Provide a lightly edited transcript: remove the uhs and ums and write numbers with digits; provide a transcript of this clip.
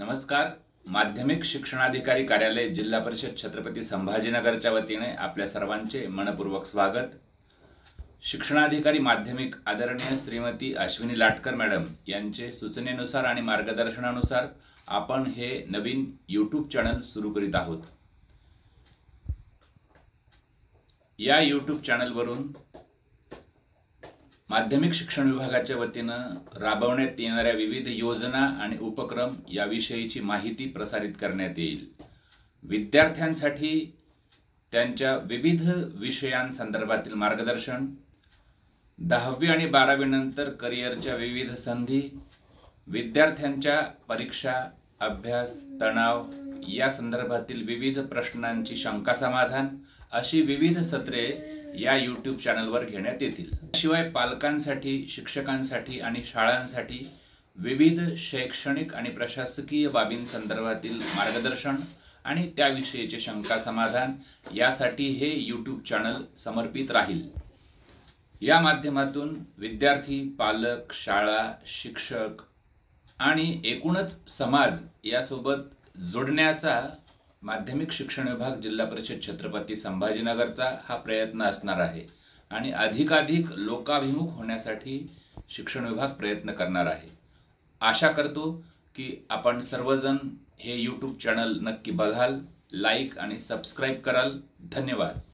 नमस्कार। माध्यमिक शिक्षणाधिकारी कार्यालय जिल्हा परिषद छत्रपती संभाजीनगरच्या वतीने आपल्या सर्वांचे मनपूर्वक स्वागत। शिक्षणाधिकारी माध्यमिक आदरणीय श्रीमती अश्विनी लाटकर मॅडम यांचे सूचनेनुसार आणि मार्गदर्शनानुसार आपण हे नवीन YouTube चॅनल सुरू करीत आहोत। या YouTube चॅनलवरून माध्यमिक शिक्षण विभागाच्या वतीनं राबवण्यात येणाऱ्या विविध योजना आणि उपक्रम याविषयीची माहिती प्रसारित करण्यात येईल। विद्यार्थ्यांसाठी त्यांच्या विविध विषयांसंदर्भातील मार्गदर्शन, 10वी आणि 12वी नंतर करिअरच्या विविध संधी, विद्यार्थ्यांच्या परीक्षा, अभ्यास, तणाव या संदर्भातील विविध प्रश्नांची शंका समाधान अशी विविध सत्रे या YouTube चॅनलवर घेण्यात येतील। शिवाय पालकांसाठी, शिक्षकांसाठी आणि शाळांसाठी विविध शैक्षणिक आणि प्रशासकीय बाबींसंदर्भातील मार्गदर्शन आणि त्याविषयीचे शंका समाधान यासाठी हे YouTube चॅनल समर्पित राहील। या माध्यमातून विद्यार्थी, पालक, शाळा, शिक्षक आणि एकूणच समाज यासोबत जोडण्याचा माध्यमिक शिक्षण विभाग जिल्हा परिषद छत्रपती संभाजीनगरचा हा प्रयत्न असणार आहे आणि अधिकाधिक लोकाभिमुख होण्यासाठी शिक्षण विभाग प्रयत्न करणार आहे। आशा करतो की आपण सर्वजण हे YouTube चॅनल नक्की बघाल, लाईक आणि सबस्क्राइब कराल। धन्यवाद।